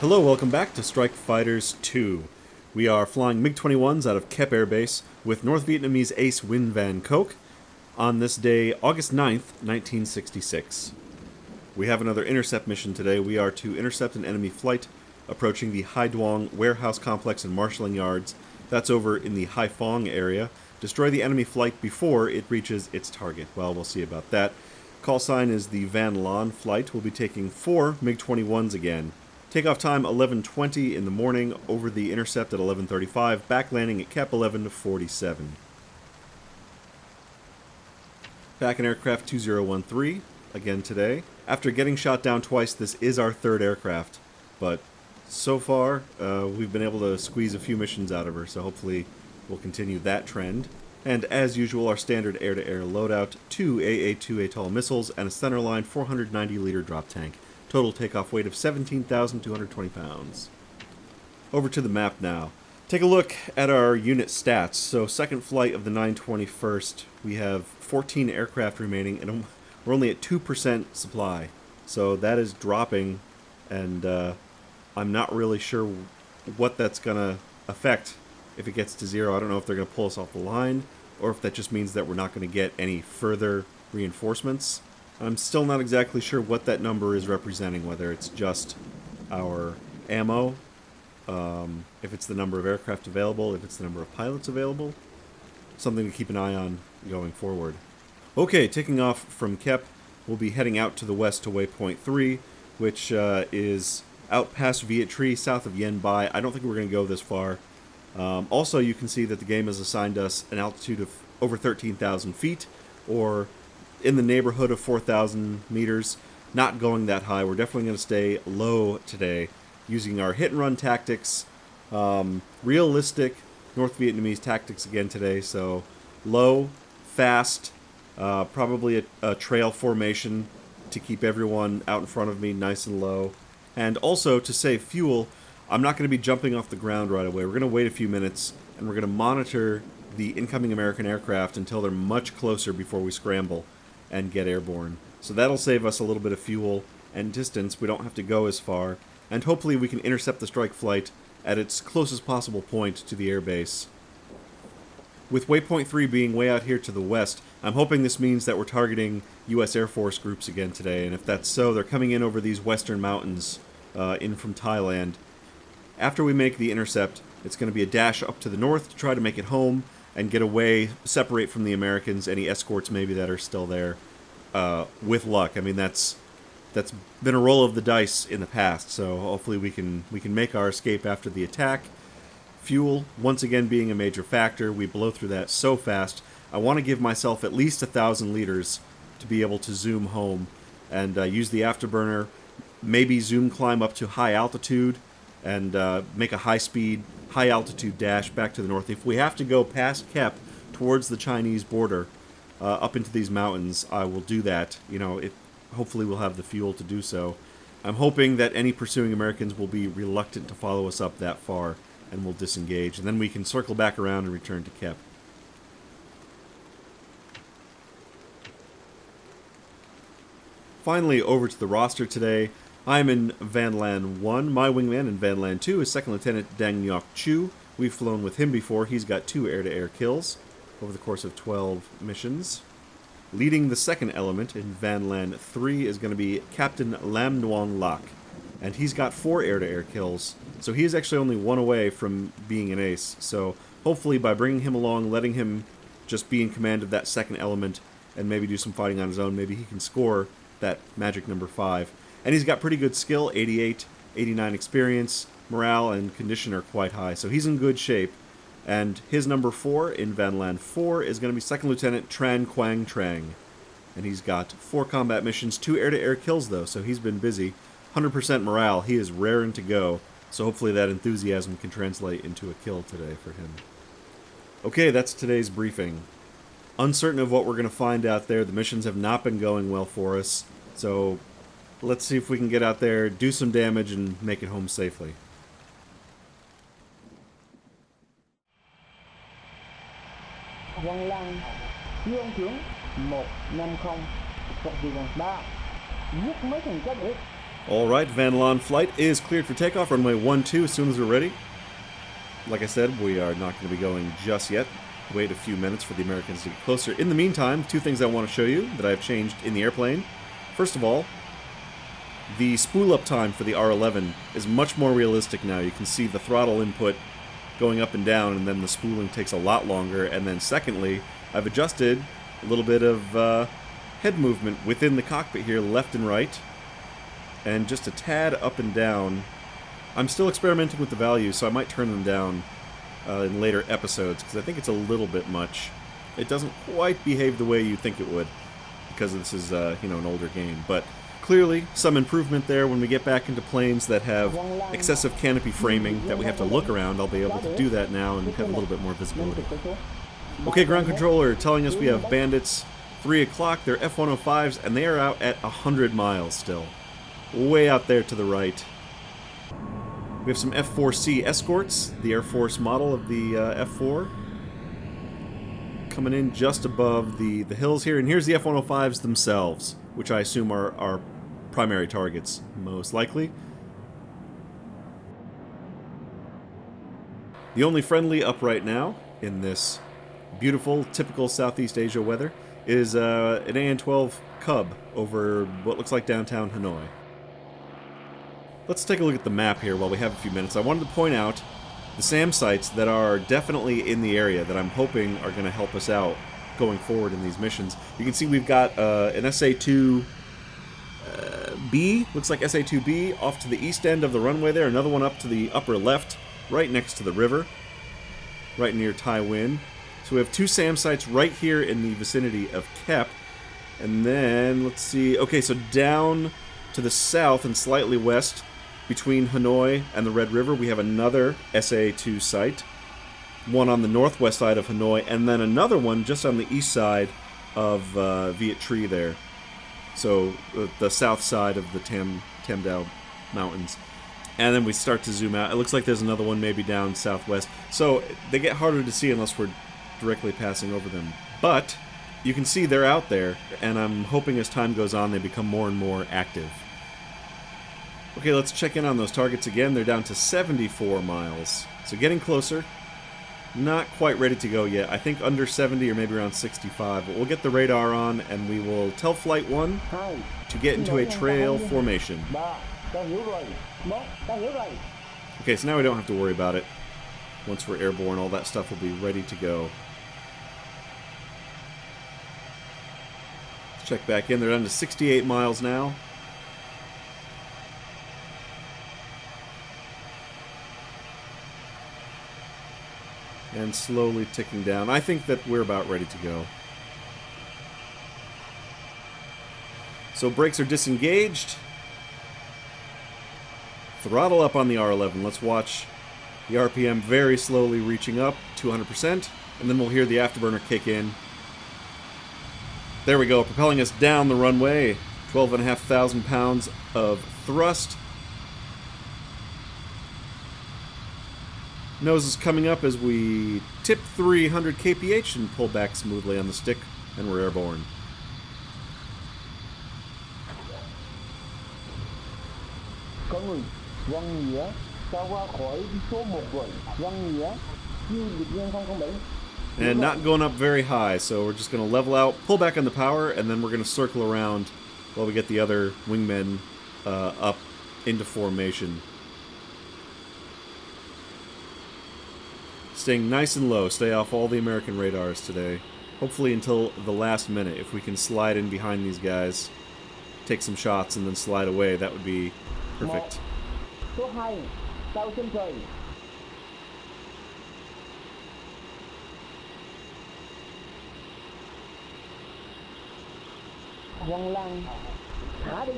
Hello, welcome back to Strike Fighters 2. We are flying MiG-21s out of Kep Air Base with North Vietnamese ace Nguyen Van Coke on this day, August 9th, 1966. We have another intercept mission today. We are to intercept an enemy flight approaching the Hai Duong warehouse complex and marshalling yards. That's over in the Hai Phong area. Destroy the enemy flight before it reaches its target. Well, we'll see about that. Call sign is the Van Lon flight. We'll be taking 4 MiG-21s again. Takeoff time 11:20 in the morning, over the intercept at 11:35, back landing at Kep 11:47. Back in aircraft 2013, again today. After getting shot down twice, this is our third aircraft, but so far we've been able to squeeze a few missions out of her, so hopefully we'll continue that trend. And as usual, our standard air-to-air loadout, 2 AA-2 ATOL missiles and a centerline 490-liter drop tank. Total takeoff weight of 17,220 pounds. Over to the map now. Take a look at our unit stats. So second flight of the 921st, we have 14 aircraft remaining, and we're only at 2% supply. So that is dropping, and I'm not really sure what that's going to affect if it gets to 0. I don't know if they're going to pull us off the line, or if that just means that we're not going to get any further reinforcements. I'm still not exactly sure what that number is representing, whether it's just our ammo, if it's the number of aircraft available, if it's the number of pilots available. Something to keep an eye on going forward. Okay, taking off from Kep, we'll be heading out to the west to waypoint 3, which is out past Viet Tri, south of Yen Bai. I don't think we're going to go this far. Also, you can see that the game has assigned us an altitude of over 13,000 feet, or in the neighborhood of 4,000 meters. Not going that high. We're definitely going to stay low today, using our hit-and-run tactics, realistic North Vietnamese tactics again today. So low, fast, probably a trail formation to keep everyone out in front of me nice and low. And also, to save fuel, I'm not going to be jumping off the ground right away. We're going to wait a few minutes, and we're going to monitor the incoming American aircraft until they're much closer before we scramble and get airborne. So that'll save us a little bit of fuel and distance. We don't have to go as far, and hopefully we can intercept the strike flight at its closest possible point to the airbase. With waypoint 3 being way out here to the west, I'm hoping this means that we're targeting U.S. Air Force groups again today, and if that's so, they're coming in over these western mountains in from Thailand. After we make the intercept, it's going to be a dash up to the north to try to make it home and get away, separate from the Americans, any escorts maybe that are still there, with luck. I mean, that's been a roll of the dice in the past, so hopefully we can make our escape after the attack. Fuel, once again being a major factor, we blow through that so fast. I want to give myself at least 1,000 liters to be able to zoom home and use the afterburner, maybe zoom climb up to high altitude, and make a high-speed, high-altitude dash back to the north. If we have to go past Kep towards the Chinese border, up into these mountains, I will do that. You know, hopefully we'll have the fuel to do so. I'm hoping that any pursuing Americans will be reluctant to follow us up that far, and will disengage, and then we can circle back around and return to Kep. Finally, over to the roster today. I'm in Van Lan 1. My wingman in Van Lan 2 is Second Lieutenant Dang Ngoc Chu. We've flown with him before. He's got 2 air-to-air kills over the course of 12 missions. Leading the second element in Van Lan 3 is going to be Captain Lam Nguyen Lac, and he's got 4 air-to-air kills, so he is actually only 1 away from being an ace. So hopefully by bringing him along, letting him just be in command of that second element, and maybe do some fighting on his own, maybe he can score that magic number 5. And he's got pretty good skill, 88, 89 experience, morale and condition are quite high, so he's in good shape. And his number 4 in Van Lan 4 is going to be Second Lieutenant Tran Quang Trang. And he's got 4 combat missions, 2 air-to-air kills though, so he's been busy. 100% morale, he is raring to go, so hopefully that enthusiasm can translate into a kill today for him. Okay, that's today's briefing. Uncertain of what we're going to find out there. The missions have not been going well for us, so let's see if we can get out there, do some damage, and make it home safely. Quang Lăng, Dương Tướng 150, Phục vụ 3, giết mấy thằng chết ít. Alright, Van Laan flight is cleared for takeoff, runway 12 as soon as we're ready. Like I said, we are not going to be going just yet. Wait a few minutes for the Americans to get closer. In the meantime, two things I want to show you that I've changed in the airplane. First of all, the spool up time for the R11 is much more realistic now. You can see the throttle input going up and down, and then the spooling takes a lot longer. And then secondly, I've adjusted a little bit of head movement within the cockpit here, left and right, and just a tad up and down. I'm still experimenting with the values, so I might turn them down in later episodes, because I think it's a little bit much. It doesn't quite behave the way you think it would, because this is you know, an older game. But clearly, some improvement there. When we get back into planes that have excessive canopy framing that we have to look around, I'll be able to do that now and have a little bit more visibility. Okay, ground controller telling us we have Bandits 3 o'clock. They're F-105s, and they are out at 100 miles still. Way out there to the right. We have some F-4C escorts, the Air Force model of the F-4. Coming in just above the hills here. And here's the F-105s themselves, which I assume are our primary targets, most likely. The only friendly up right now in this beautiful, typical Southeast Asia weather is an AN-12 Cub over what looks like downtown Hanoi. Let's take a look at the map here while we have a few minutes. I wanted to point out the SAM sites that are definitely in the area that I'm hoping are going to help us out going forward in these missions. You can see we've got an SA-2B, looks like SA-2B, off to the east end of the runway there, another one up to the upper left, right next to the river, right near Tai Win. So we have two SAM sites right here in the vicinity of Kep, and then, let's see, okay, so down to the south and slightly west, between Hanoi and the Red River, we have another SA-2 site. One on the northwest side of Hanoi, and then another one just on the east side of Viet Tri there. So, the south side of the Tam Dao Mountains. And then we start to zoom out. It looks like there's another one maybe down southwest. So, they get harder to see unless we're directly passing over them. But, you can see they're out there, and I'm hoping as time goes on they become more and more active. Okay, let's check in on those targets again. They're down to 74 miles. So getting closer. Not quite ready to go yet. I think under 70 or maybe around 65. But we'll get the radar on and we will tell Flight 1 to get into a trail formation. Okay, so now we don't have to worry about it. Once we're airborne, all that stuff will be ready to go. Let's check back in. They're down to 68 miles now. And slowly ticking down. I think that we're about ready to go. So brakes are disengaged. Throttle up on the R11. Let's watch the RPM very slowly reaching up to 100%. And then we'll hear the afterburner kick in. There we go, propelling us down the runway. 12,500 pounds of thrust. Nose is coming up as we tip 300 kph and pull back smoothly on the stick, and we're airborne. Có người Văn Nghĩa ra qua khỏi số 1 rồi. Văn Nghĩa, như Việt Nam 007. And not going up very high, so we're just going to level out, pull back on the power, and then we're going to circle around while we get the other wingmen up into formation. Staying nice and low, stay off all the American radars today. Hopefully until the last minute. If we can slide in behind these guys, take some shots, and then slide away, that would be perfect. Số 2, tàu trên trời. Văn Lan, thả đi.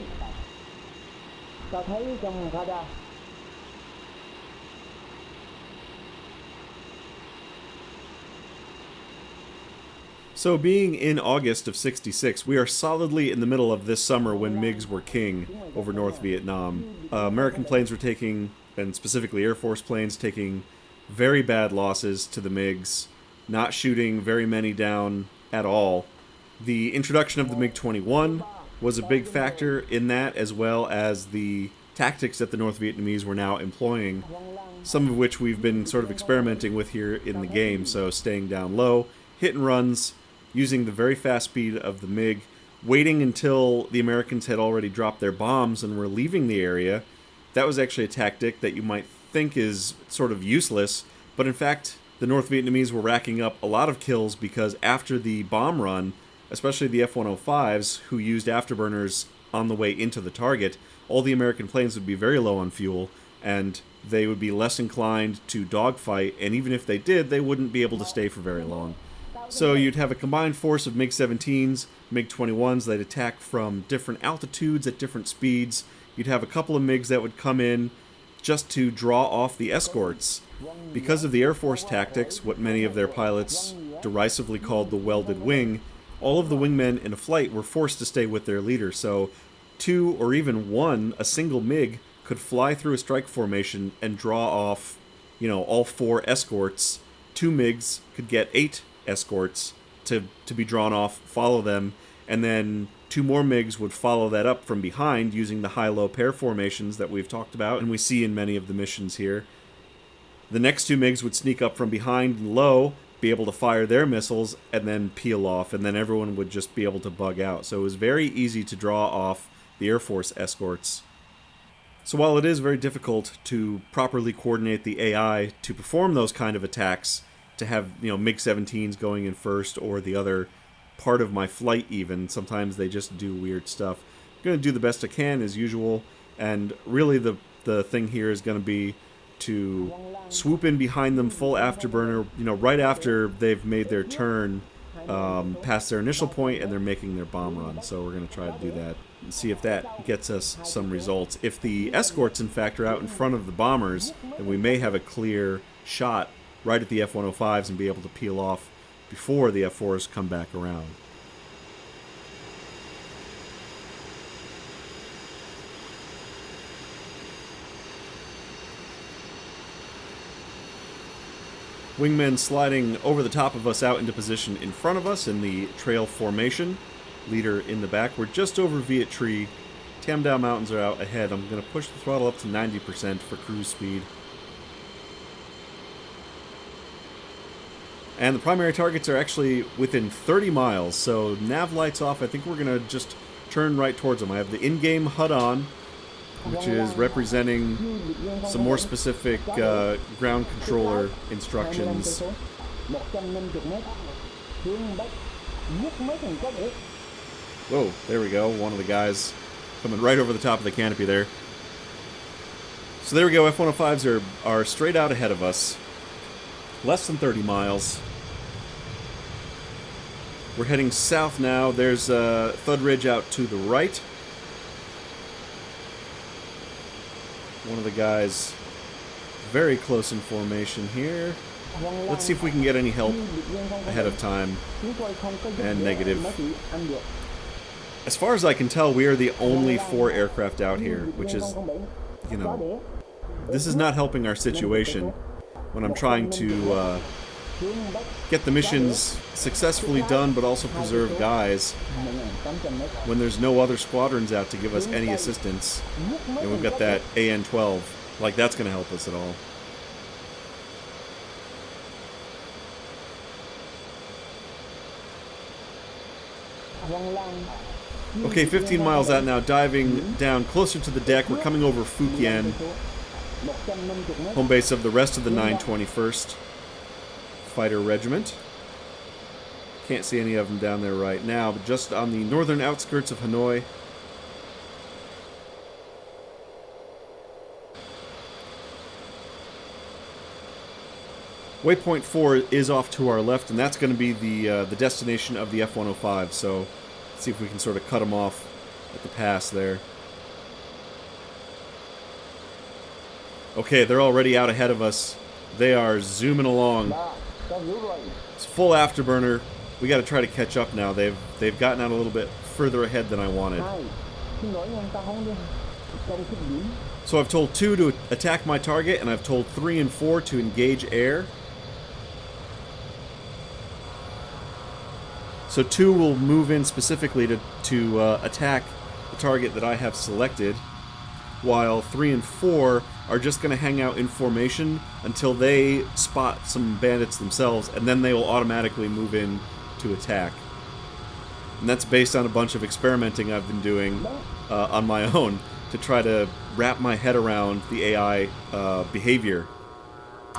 Ta thấy trong radar. So being in August of '66, we are solidly in the middle of this summer when MiGs were king over North Vietnam. American planes were taking, and specifically Air Force planes, taking very bad losses to the MiGs, not shooting very many down at all. The introduction of the MiG-21 was a big factor in that, as well as the tactics that the North Vietnamese were now employing, some of which we've been sort of experimenting with here in the game. So staying down low, hit and runs, using the very fast speed of the MiG, waiting until the Americans had already dropped their bombs and were leaving the area. That was actually a tactic that you might think is sort of useless, but in fact, the North Vietnamese were racking up a lot of kills because after the bomb run, especially the F-105s, who used afterburners on the way into the target, all the American planes would be very low on fuel, and they would be less inclined to dogfight, and even if they did, they wouldn't be able to stay for very long. So you'd have a combined force of MiG-17s, MiG-21s that attack from different altitudes at different speeds. You'd have a couple of MiGs that would come in just to draw off the escorts. Because of the Air Force tactics, what many of their pilots derisively called the welded wing, all of the wingmen in a flight were forced to stay with their leader. So two or even one, a single MiG, could fly through a strike formation and draw off, all 4 escorts. 2 MiGs could get 8 escorts to be drawn off, follow them, and then 2 more MiGs would follow that up from behind using the high-low pair formations that we've talked about and we see in many of the missions here. The next 2 MiGs would sneak up from behind and low, be able to fire their missiles, and then peel off, and then everyone would just be able to bug out. So it was very easy to draw off the Air Force escorts. So while it is very difficult to properly coordinate the AI to perform those kind of attacks, to have MiG-17s going in first or the other part of my flight even, sometimes they just do weird stuff. I'm going to do the best I can as usual, and really the thing here is going to be to swoop in behind them full afterburner, right after they've made their turn past their initial point and they're making their bomb run. So we're going to try to do that and see if that gets us some results. If the escorts, in fact, are out in front of the bombers, then we may have a clear shot right at the F-105s and be able to peel off before the F-4s come back around. Wingmen sliding over the top of us out into position in front of us in the trail formation. Leader in the back. We're just over Viet Tree. Tam Dao Mountains are out ahead. I'm going to push the throttle up to 90% for cruise speed. And the primary targets are actually within 30 miles, so nav lights off. I think we're going to just turn right towards them. I have the in-game HUD on, which is representing some more specific ground controller instructions. Whoa, there we go. One of the guys coming right over the top of the canopy there. So there we go. F-105s are straight out ahead of us. Less than 30 miles. We're heading south now. There's Thud Ridge out to the right. One of the guys very close in formation here. Let's see if we can get any help ahead of time. And negative. As far as I can tell, we are the only 4 aircraft out here, which is, this is not helping our situation when I'm trying to get the missions successfully done, but also preserve guys when there's no other squadrons out to give us any assistance. And we've got that AN-12. Like, that's going to help us at all. Okay, 15 miles out now, diving down closer to the deck. We're coming over Phu Quyen, home base of the rest of the 921st Fighter Regiment. Can't see any of them down there right now, but just on the northern outskirts of Hanoi. Waypoint 4 is off to our left, and that's going to be the destination of the F-105, so let's see if we can sort of cut them off at the pass there. Okay, they're already out ahead of us. They are zooming along. It's full afterburner. We got to try to catch up now. They've gotten out a little bit further ahead than I wanted. So I've told 2 to attack my target, and I've told 3 and 4 to engage air. So 2 will move in specifically to attack the target that I have selected, while 3 and 4 are just going to hang out in formation until they spot some bandits themselves, and then they will automatically move in to attack. And that's based on a bunch of experimenting I've been doing on my own to try to wrap my head around the AI behavior.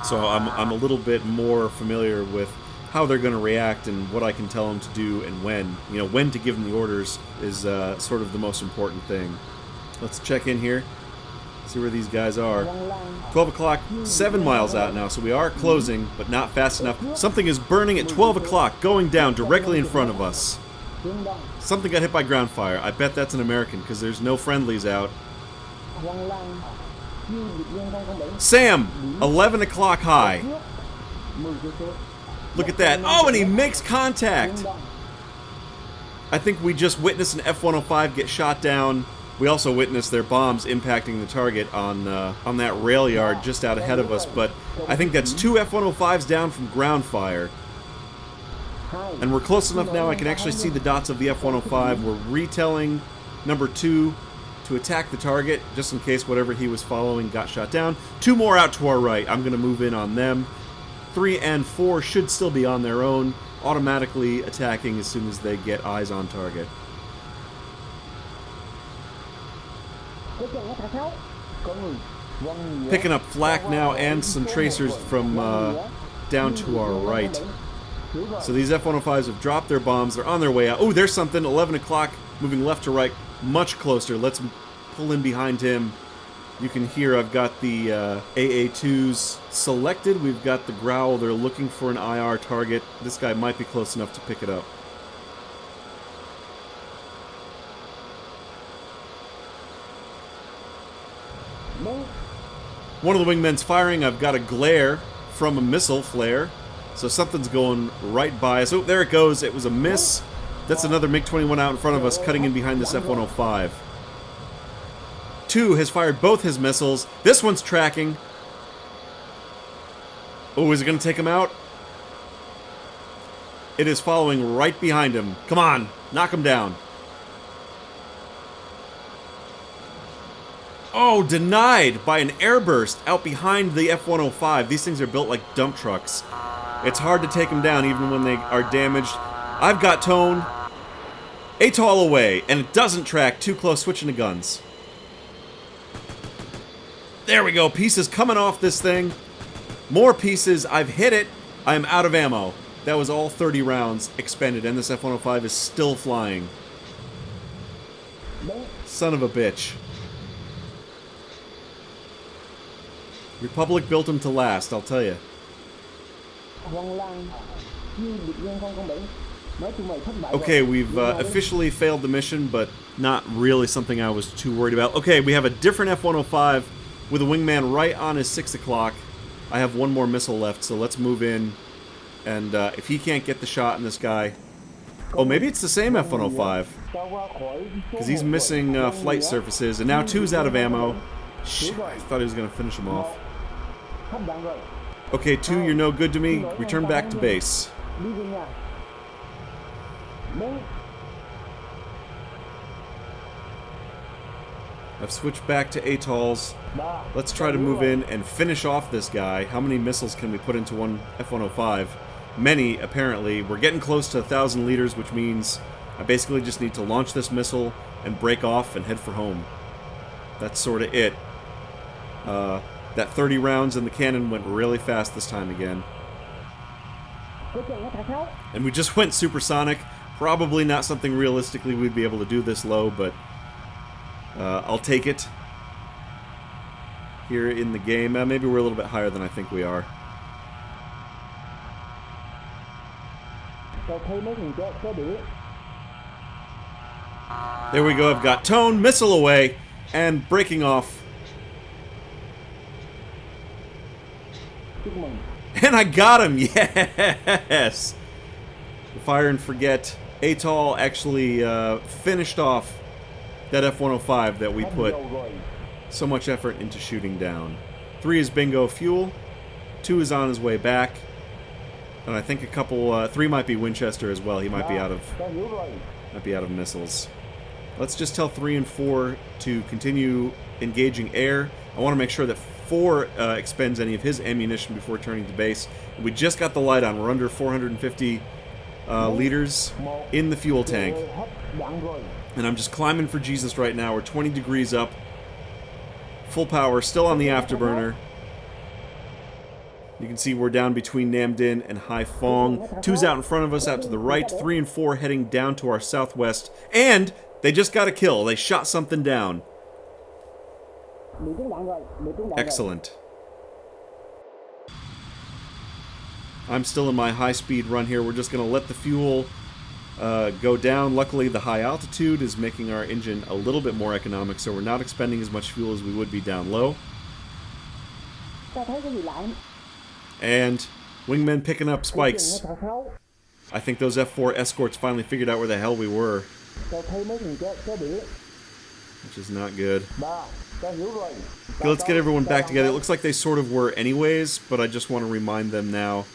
So I'm a little bit more familiar with how they're going to react and what I can tell them to do and when. You know, when to give them the orders is sort of the most important thing. Let's check in here, see where these guys are. 12 o'clock, 7 miles out now, so we are closing, but not fast enough. Something is burning at 12 o'clock, going down directly in front of us. Something got hit by ground fire. I bet that's an American, because there's no friendlies out. Sam! 11 o'clock high. Look at that. Oh, and he makes contact! I think we just witnessed an F-105 get shot down. We also witnessed their bombs impacting the target on that rail yard just out ahead of us, but I think that's 2 F-105s down from ground fire. And we're close enough now I can actually see the dots of the F-105. We're retelling number 2 to attack the target, just in case whatever he was following got shot down. 2 more out to our right. I'm going to move in on them. 3 and 4 should still be on their own, automatically attacking as soon as they get eyes on target. Picking up flak now and some tracers from down to our right. So these F-105s have dropped their bombs. They're on their way out. Oh, there's something. 11 o'clock, moving left to right, much closer. Let's pull in behind him. You can hear I've got the AA2s selected. We've got the Growl. They're looking for an IR target. This guy might be close enough to pick it up. One of the wingmen's firing. I've got a glare from a missile flare. So something's going right by us. Oh, there it goes. It was a miss. That's another MiG-21 out in front of us, cutting in behind this F-105. 2 has fired both his missiles. This one's tracking. Oh, is it going to take him out? It is following right behind him. Come on, knock him down. Oh, denied by an airburst out behind the F-105. These things are built like dump trucks. It's hard to take them down even when they are damaged. I've got tone. ATOL away, and it doesn't track. Too close, switching to guns. There we go, pieces coming off this thing. More pieces, I've hit it. I am out of ammo. That was all 30 rounds expended, and this F-105 is still flying. Son of a bitch. Republic built him to last, I'll tell you. Okay, we've officially failed the mission, but not really something I was too worried about. Okay, we have a different F-105 with a wingman right on his 6 o'clock. I have one more missile left, so let's move in. And if he can't get the shot in this guy... Oh, maybe it's the same F-105. Because he's missing flight surfaces, and now 2's out of ammo. Shit, I thought he was going to finish him off. Okay, 2, you're no good to me. Return back to base. I've switched back to ATOLs. Let's try to move in and finish off this guy. How many missiles can we put into one F-105? Many, apparently. We're getting close to 1,000 liters, which means I basically just need to launch this missile and break off and head for home. That's sort of it. That 30 rounds in the cannon went really fast this time again. And we just went supersonic. Probably not something realistically we'd be able to do this low, but I'll take it here in the game. Maybe we're a little bit higher than I think we are. There we go. I've got tone, missile away, and breaking off. And I got him! Yes! Fire and forget. ATOL actually finished off that F-105 that we put so much effort into shooting down. 3 is bingo fuel. 2 is on his way back. And I think a couple, 3 might be Winchester as well. He might be out of Ta hiểu rồi. missiles. Let's just tell 3 and 4 to continue engaging air. I want to make sure that 4 expends any of his ammunition before turning to base. We just got the light on. We're under 450 liters in the fuel tank. Hết đạn rồi. And I'm just climbing for Jesus right now. We're 20 degrees up. Full power, still on the afterburner. You can see we're down between Nam Dinh and Hai Phong. 2's out in front of us, out to the right. 3 and 4 heading down to our southwest. And they just got a kill. They shot something down. Bị trúng đạn rồi. Bị trúng đạn rồi. Excellent. I'm still in my high-speed run here. We're just going to let the fuel go down. Luckily, the high altitude is making our engine a little bit more economic, so we're not expending as much fuel as we would be down low. Ta thấy cái gì lạ không? And wingmen picking up spikes. Thằng Sáu. I think those F4 escorts finally figured out where the hell we were, Ta thấy mấy thằng chế đĩa. which is not good. 3. Ta hiểu rồi. Okay, let's get everyone back together. It looks like they sort of were anyways, but I just want to remind them now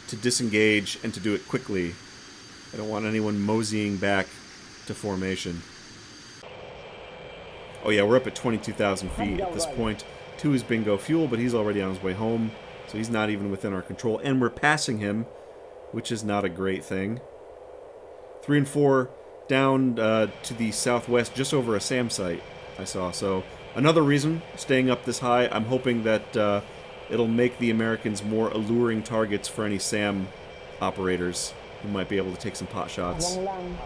to disengage and to do it quickly. I don't want anyone moseying back to formation. Oh yeah, we're up at 22,000 feet at this point. 2 is Bingo Fuel, but he's already on his way home, so he's not even within our control. And we're passing him, which is not a great thing. 3 and 4 down to the southwest, just over a SAM site I saw. So another reason staying up this high. I'm hoping that it'll make the Americans more alluring targets for any SAM operators who might be able to take some pot shots. Quang Lang.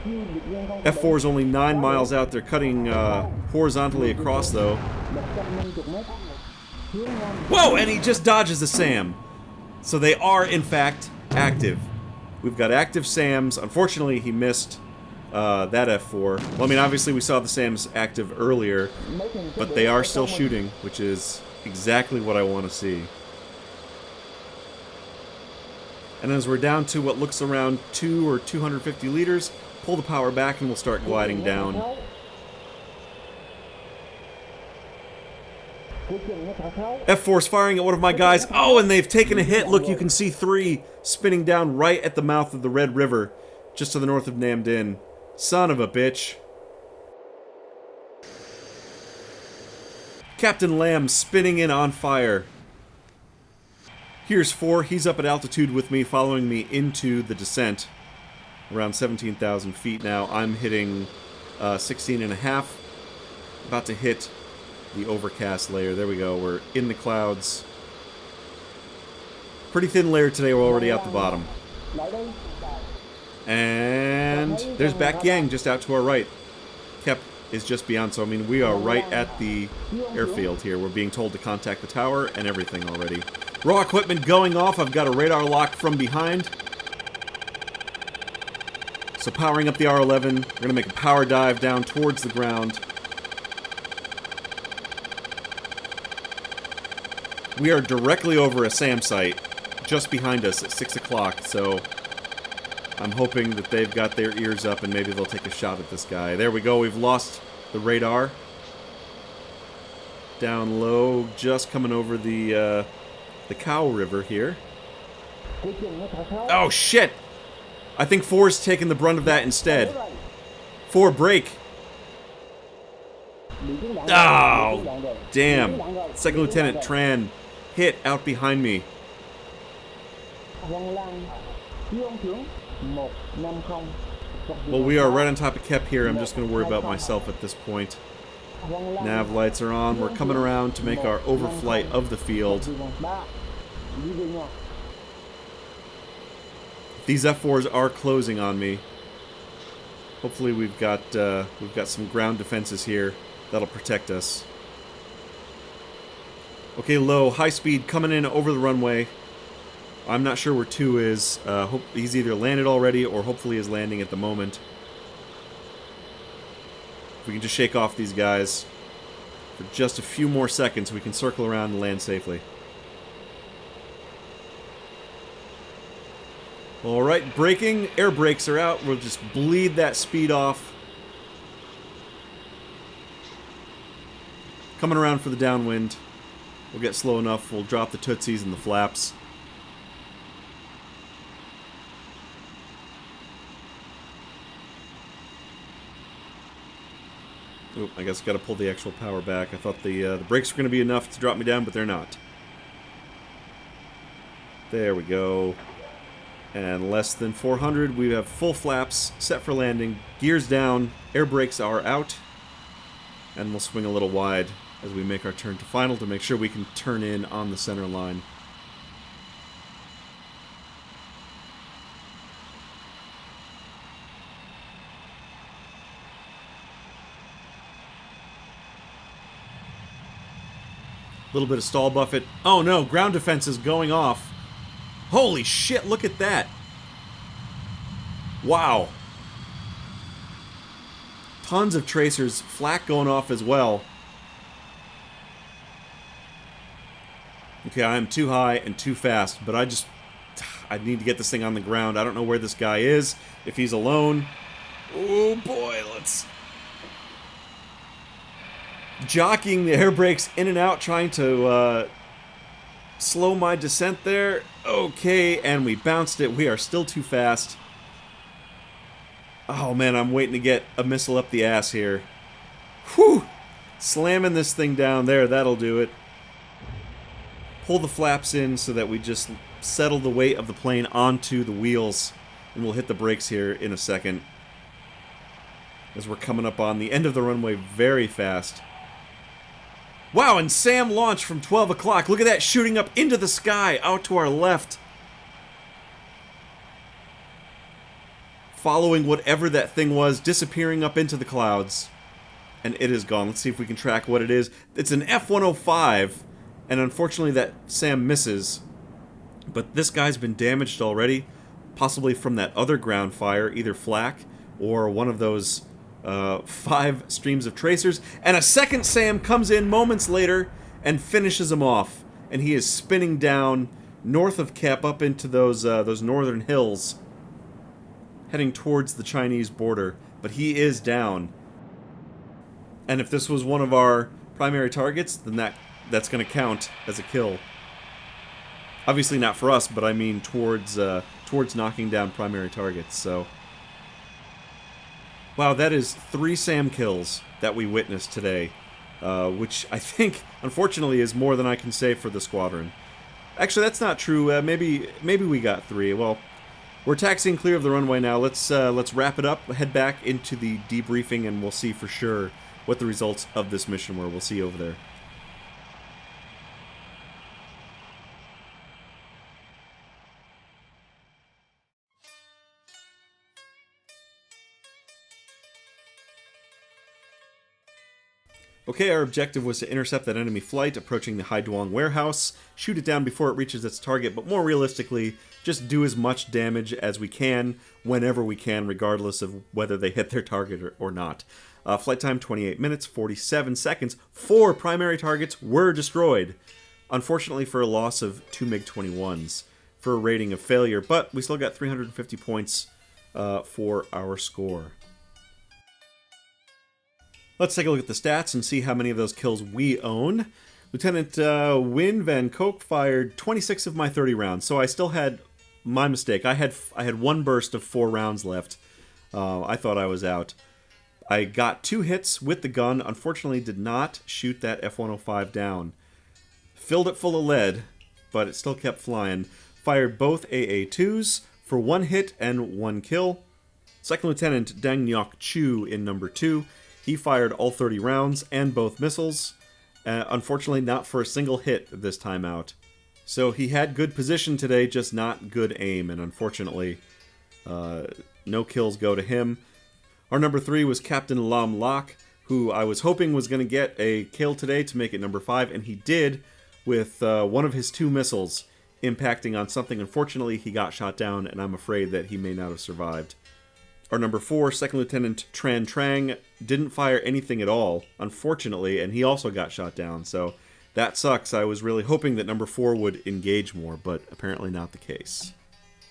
Chiêu địch viên không F4 is only 9 miles out. They're cutting horizontally across, though. 150 mét. Hướng Nam. Whoa! And he just dodges the SAM. So they are, in fact, active. We've got active SAMs. Unfortunately, he missed that F4. Well, I mean, obviously we saw the SAMs active earlier, Mấy thằng chế but đĩa they are ở still trong mình. shooting, which is exactly what I want to see. And as we're down to what looks around 2 or 250 liters, pull the power back and we'll start gliding down. Cuối cùng nó thả Sáu. F4's firing at one of my guys. Oh, and they've taken a hit. Look, you can see 3 spinning down right at the mouth of the Red River, just to the north of Nam Dinh. Son of a bitch. Captain Lamb spinning in on fire. Here's 4. He's up at altitude with me, following me into the descent. Around 17,000 feet now. I'm hitting 16 and a half. About to hit the overcast layer. There we go. We're in the clouds. Pretty thin layer today. We're already at the bottom. Lại đây. And there's Back Yang just out to our right. Kep is just beyond, so I mean, we are right at the airfield here. We're being told to contact the tower and everything already. Raw equipment going off. I've got a radar lock from behind. So powering up the R11. We're going to make a power dive down towards the ground. We are directly over a SAM site just behind us at 6 o'clock, so I'm hoping that they've got their ears up and maybe they'll take a shot at this guy. There we go. We've lost the radar. Down low, just coming over the Cow River here. Cuối cùng nó thả Sáu. Oh, shit! I think 4's taking the brunt of that instead. 4, break! Bị trúng đạn rồi. Bị trúng Oh, đạn rồi. damn. Bị trúng đạn rồi. Second Lieutenant Tran hit out behind me. Quang Lang. Chiêu ông trưởng. 150. Well, we are right on top of Kep here. I'm just going to worry about myself at this point. Quang Lang. Nav lights are on. We're coming around to make our overflight of the field. 3. Đi về nha. These F4s are closing on me. Hopefully we've got some ground defenses here that'll protect us. Okay, low, high speed coming in over the runway. I'm not sure where 2 is. Hope he's either landed already or hopefully is landing at the moment. If we can just shake off these guys for just a few more seconds, we can circle around and land safely. Alright, braking. Air brakes are out. We'll just bleed that speed off. Coming around for the downwind. We'll get slow enough. We'll drop the tootsies and the flaps. Oop, I guess got to pull the actual power back. I thought the brakes were going to be enough to drop me down, but they're not. There we go. And less than 400, we have full flaps, set for landing, gears down, air brakes are out, and we'll swing a little wide as we make our turn to final to make sure we can turn in on the center line. A little bit of stall buffet. Oh no, ground defense is going off. Holy shit, look at that. Wow. Tons of tracers, flak going off as well. Okay, I am too high and too fast, but I need to get this thing on the ground. I don't know where this guy is, if he's alone. Oh boy, let's... Jockeying the air brakes in and out, trying to slow my descent there. Okay, and we bounced it. We are still too fast. Oh man, I'm waiting to get a missile up the ass here. Whew! Slamming this thing down there, that'll do it. Pull the flaps in so that we just settle the weight of the plane onto the wheels. And we'll hit the brakes here in a second. As we're coming up on the end of the runway very fast. Wow, and Sam launched from 12 o'clock. Look at that, shooting up into the sky, out to our left. Following whatever that thing was, disappearing up into the clouds. And it is gone. Let's see if we can track what it is. It's an F-105, and unfortunately that Sam misses. But this guy's been damaged already, possibly from that other ground fire, either flak or one of those 5 streams of tracers, and a second Sam comes in moments later and finishes him off, and he is spinning down north of Kep up into those northern hills, heading towards the Chinese border. But he is down, and if this was one of our primary targets, then that's going to count as a kill. Obviously not for us, but I mean towards knocking down primary targets. So. Wow, that is 3 SAM kills that we witnessed today, which I think, unfortunately, is more than I can say for the squadron. Actually, that's not true. Maybe we got 3. Well, we're taxiing clear of the runway now. Let's wrap it up, head back into the debriefing, and we'll see for sure what the results of this mission were. We'll see you over there. Okay, our objective was to intercept that enemy flight approaching the Haiduang warehouse, shoot it down before it reaches its target, but more realistically, just do as much damage as we can, whenever we can, regardless of whether they hit their target or not. Flight time 28 minutes, 47 seconds. 4 primary targets were destroyed. Unfortunately for a loss of 2 MiG-21s, for a rating of failure, but we still got 350 points for our score. Let's take a look at the stats and see how many of those kills we own. Lieutenant Win Van Koch fired 26 of my 30 rounds, so I still had my mistake. I had 1 burst of 4 rounds left. I thought I was out. I got 2 hits with the gun, unfortunately did not shoot that F-105 down. Filled it full of lead, but it still kept flying. Fired both AA-2s for 1 hit and 1 kill. Second Lieutenant Deng Nyok Chu in number 2. He fired all 30 rounds and both missiles. Unfortunately, not for a single hit this time out. So he had good position today, just not good aim, and unfortunately, no kills go to him. Our number 3 was Captain Lam Lak, who I was hoping was going to get a kill today to make it number 5, and he did, with one of his 2 missiles impacting on something. Unfortunately, he got shot down, and I'm afraid that he may not have survived. Our number 4, Second Lieutenant Tran Trang, didn't fire anything at all, unfortunately, and he also got shot down, so that sucks. I was really hoping that number 4 would engage more, but apparently not the case.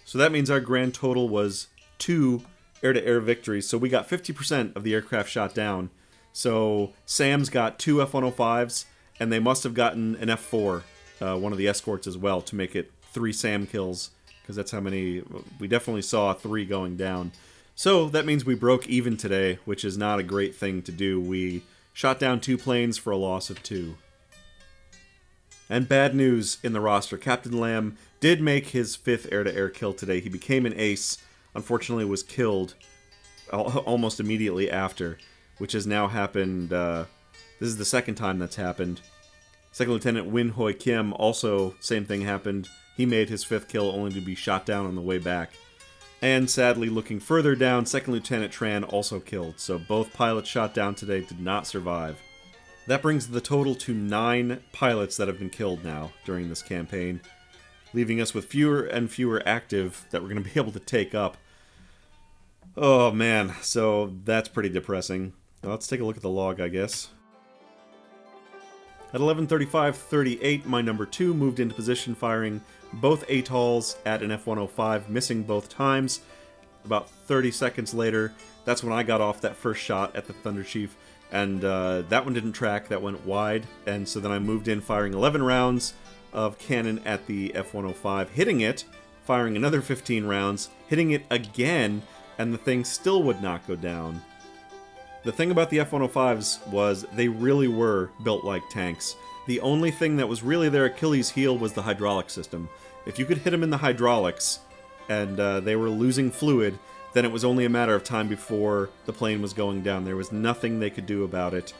So that means our grand total was 2 air-to-air victories, so we got 50% of the aircraft shot down. So Sam's got 2 F-105s, and they must have gotten an F-4, one of the escorts as well, to make it 3 Sam kills, because that's how many, we definitely saw 3 going down. So that means we broke even today, which is not a great thing to do. We shot down 2 planes for a loss of 2. And bad news in the roster. Captain Lamb did make his 5th air-to-air kill today. He became an ace. Unfortunately was killed almost immediately after, which has now happened. This is the 2nd time that's happened. Second Lieutenant Win Hoi Kim, also same thing happened. He made his 5th kill only to be shot down on the way back. And sadly, looking further down, Second Lieutenant Tran also killed. So both pilots shot down today did not survive. That brings the total to 9 pilots that have been killed now during this campaign, leaving us with fewer and fewer active that we're going to be able to take up. Oh man, so that's pretty depressing. Let's take a look at the log, I guess. At 11:35:38, my number 2 moved into position, firing both ATOLs at an F-105, missing both times. About 30 seconds later, that's when I got off that first shot at the Thunder Chief, and that one didn't track, that went wide, and so then I moved in firing 11 rounds of cannon at the F-105, hitting it, firing another 15 rounds, hitting it again, and the thing still would not go down. The thing about the F-105s was they really were built like tanks. The only thing that was really their Achilles heel was the hydraulic system. If you could hit them in the hydraulics and they were losing fluid, then it was only a matter of time before the plane was going down. There was nothing they could do about it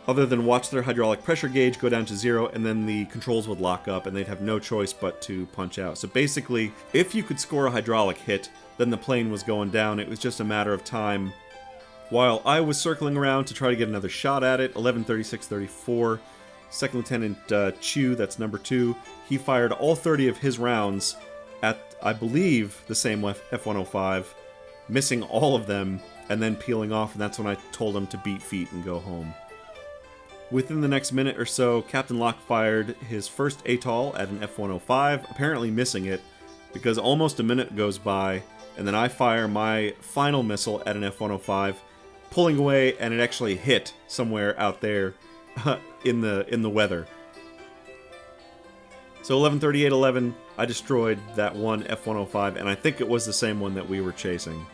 other than watch their hydraulic pressure gauge go down to 0, and then the controls would lock up and they'd have no choice but to punch out. So basically, if you could score a hydraulic hit, then the plane was going down. It was just a matter of time. While I was circling around to try to get another shot at it, 11:36:34, Second Lieutenant Chu, that's number 2, he fired all 30 of his rounds at, I believe, the same F-105, missing all of them, and then peeling off, and that's when I told him to beat feet and go home. Within the next minute or so, Captain Locke fired his first ATOL at an F-105, apparently missing it, because almost a minute goes by, and then I fire my final missile at an F-105, pulling away, and it actually hit somewhere out there in the weather. So 11:38:11, I destroyed that one F-105, and I think it was the same one that we were chasing.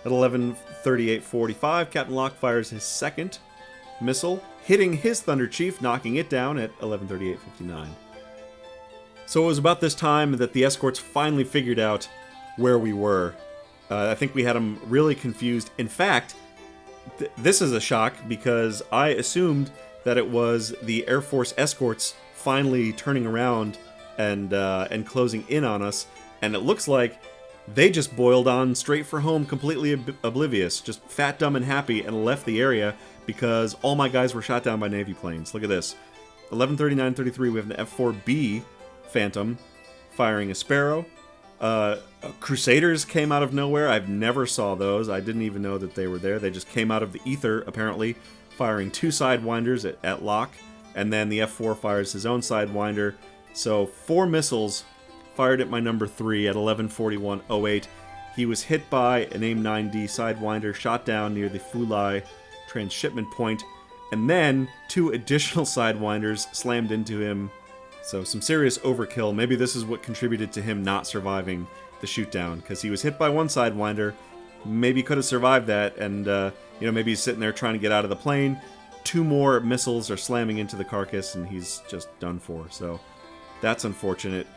At 11:38:45, Captain Locke fires his second missile, hitting his Thunder Chief, knocking it down at 11:38:59. So it was about this time that the escorts finally figured out where we were. I think we had them really confused. In fact, this is a shock because I assumed that it was the Air Force escorts finally turning around and closing in on us, and it looks like they just boiled on straight for home, completely oblivious, just fat, dumb, and happy, and left the area because all my guys were shot down by Navy planes. Look at this. 11:39:33, we have an F-4B Phantom firing a Sparrow. Crusaders came out of nowhere. I've never saw those. I didn't even know that they were there. They just came out of the ether, apparently, firing 2 Sidewinders at Locke, and then the F-4 fires his own Sidewinder. So 4 missiles fired at my number 3 at 11:41:08. He was hit by an AIM-9D Sidewinder, shot down near the Fulai transshipment point, and then 2 additional Sidewinders slammed into him. So some serious overkill. Maybe this is what contributed to him not surviving the shootdown, because he was hit by 1 Sidewinder. Maybe could have survived that, and maybe he's sitting there trying to get out of the plane. 2 more missiles are slamming into the carcass, and he's just done for. So that's unfortunate.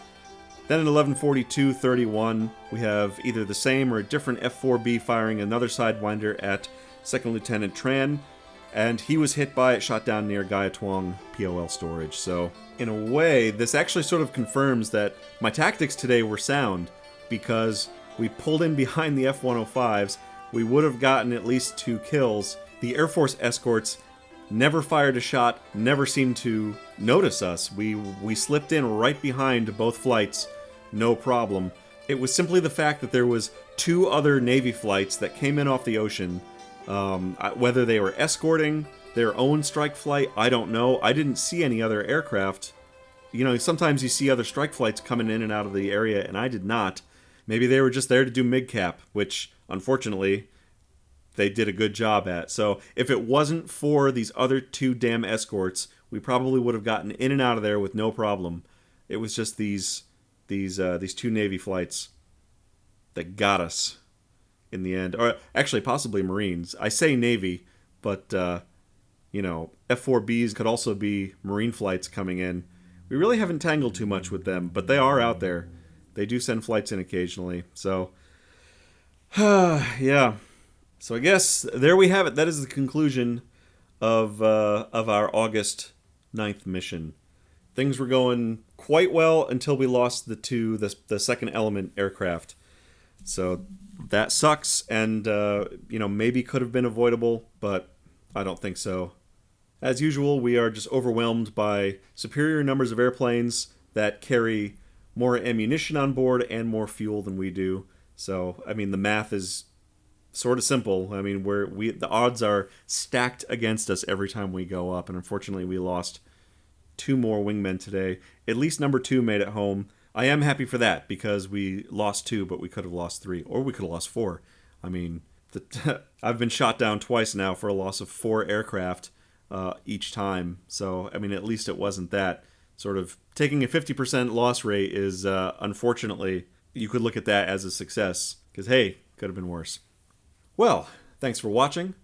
Then at 11:42:31, we have either the same or a different F-4B firing another Sidewinder at Second Lieutenant Tran, and he was hit by it, shot down near Gaiatuang POL storage. So in a way, this actually sort of confirms that my tactics today were sound, because we pulled in behind the F-105s. We would have gotten at least 2 kills. The Air Force escorts never fired a shot, never seemed to notice us. We slipped in right behind both flights, no problem. It was simply the fact that there was 2 other Navy flights that came in off the ocean. Whether they were escorting their own strike flight, I don't know. I didn't see any other aircraft. Sometimes you see other strike flights coming in and out of the area, and I did not. Maybe they were just there to do MIGCAP, which, unfortunately, they did a good job at. So if it wasn't for these other 2 damn escorts, we probably would have gotten in and out of there with no problem. It was just these 2 Navy flights that got us in the end. Or actually, possibly Marines. I say Navy, but F4Bs could also be Marine flights coming in. We really haven't tangled too much with them, but they are out there. They do send flights in occasionally. So, yeah. So I guess there we have it. That is the conclusion of our August 9th mission. Things were going quite well until we lost the second element aircraft. So that sucks, and maybe could have been avoidable, but I don't think so. As usual, we are just overwhelmed by superior numbers of airplanes that carry more ammunition on board and more fuel than we do. So, I mean, the math is sort of simple. I mean, the odds are stacked against us every time we go up, and unfortunately, we lost 2 more wingmen today. At least number 2 made it home. I am happy for that because we lost 2, but we could have lost 3, or we could have lost 4. I mean, I've been shot down twice now for a loss of 4 aircraft each time. So, I mean, at least it wasn't that. Sort of taking a 50% loss rate is, unfortunately, you could look at that as a success. Because, hey, could have been worse. Well, thanks for watching.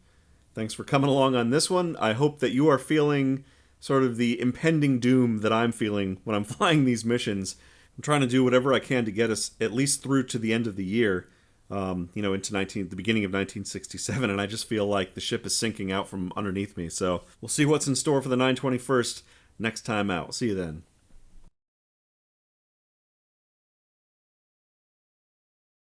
Thanks for coming along on this one. I hope that you are feeling sort of the impending doom that I'm feeling when I'm flying these missions. I'm trying to do whatever I can to get us at least through to the end of the year. Into the beginning of 1967, and I just feel like the ship is sinking out from underneath me. So we'll see what's in store for the 921st next time out. See you then.